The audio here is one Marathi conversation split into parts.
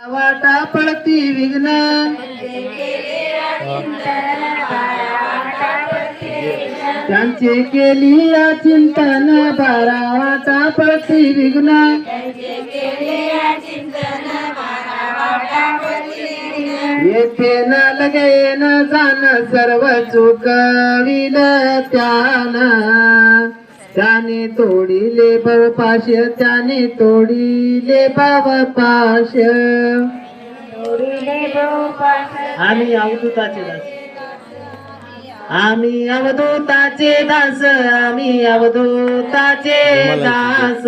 वाटा पडती विघ्न त्यांचे केली या चिंतन बारा वाटा पडती विघ्न येथे न लगे न जाण सर्व चुकविल त्याने तोडिले भवपाश त्याने तोडिले भवपाश आम्ही अवधूताचे दास आम्ही अवधूताचे दास आम्ही अवधूताचे दास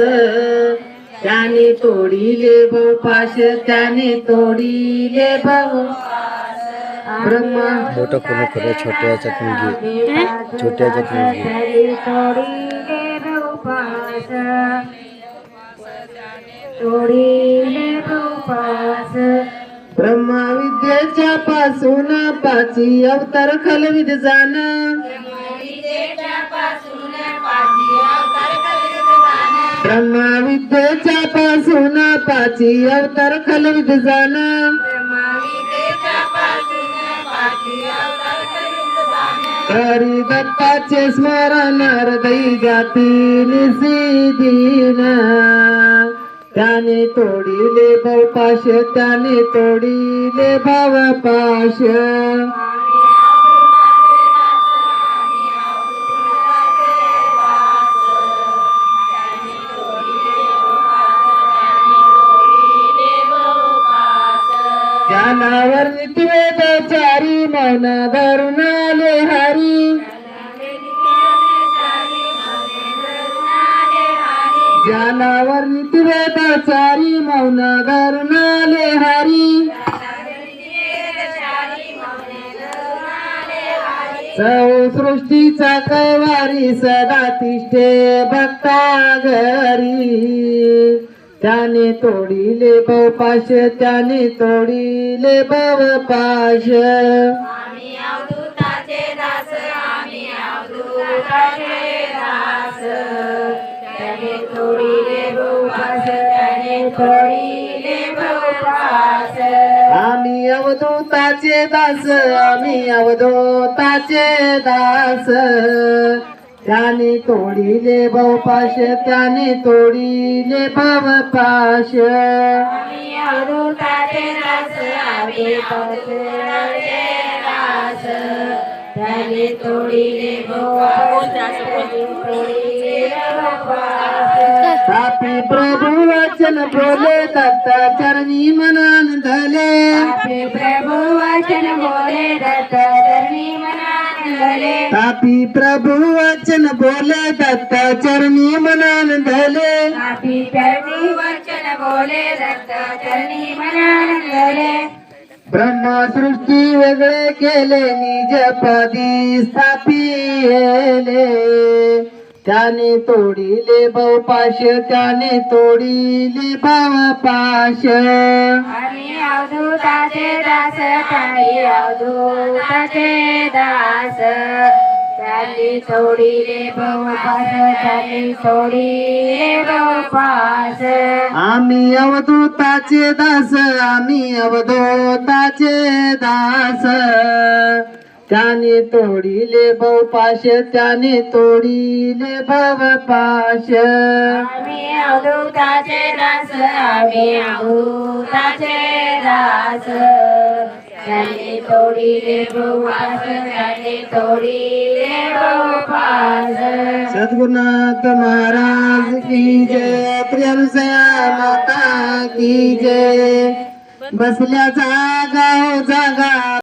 त्याने तोडिले भवपाश त्याने तोडिले ब्रह्मा मोठं कोणी खरं छोट्या याच्यात मुलगी छोट्या याच्यात मुलगी ब्रह्मा विद्येच्या पासून पाची अवतार खलविद जाण ब्रह्मा विद्येच्या पासून पाची अवतार खलविद जाण हरी दत्ताचे स्मरण हृदय जाती निसिदीन त्याने तोडिले भवपाश त्याने तोडिले भवपाश ज्ञानावर नित्वेदचारी मन धरून आले हरी ज्ञानावर नित्वेदचारी मौन धरून आले हरी सौ सृष्टीचा कैवारी सदा तिष्ठे भक्ता घरी त्याने तोडिले भवपाश त्याने तोडिले भवपाश आम्ही अवधूताचे दास आम्ही अवधूताचे दास त्याने तोडिले भवपाश त्याने तोडिले भवपाश आम्ही अवधूताचे दास आम्ही अवधूताचे दास त्याने तोडिले भवपाश त्याने तोडिले भवपाश आम्ही अवधूताचे दास आम्ही अवधूताचे दास त्याने तोडिले भवपाश तोडिले भवपाश तापी प्रभु वचन बोले दत्ता चरणी मनान धले तापी प्रभु वचन बोले दत्ता चरणी मनान धले तापी प्रभु वचन बोले दत्ता चरणी मनान धले तापी प्रभु वचन बोले दत्ता चरणी मनान धले ब्रह्मा सृष्टी वेगळे केले निजपदी स्थापिले त्याने तोडिले भवपाश त्याने तोडिले भवपाश आम्ही अवधूताचे दास ताई अवधूताचे दास त्याने तोडिले भवपाश त्याने तोडिले भवपाश आम्ही अवधूताचे दास आम्ही अवधूताचे दास त्याने तोडिले भवपाश त्याने तोडिले भवपाश आम्ही अवधूताचे दास आम्ही अवधूताचे दास त्याने तोडिले भवपाश त्याने तोडिले भवपाश सद्गुरुनाथ महाराज की जय प्रियंसया माता की जय बसल्या जागा जागा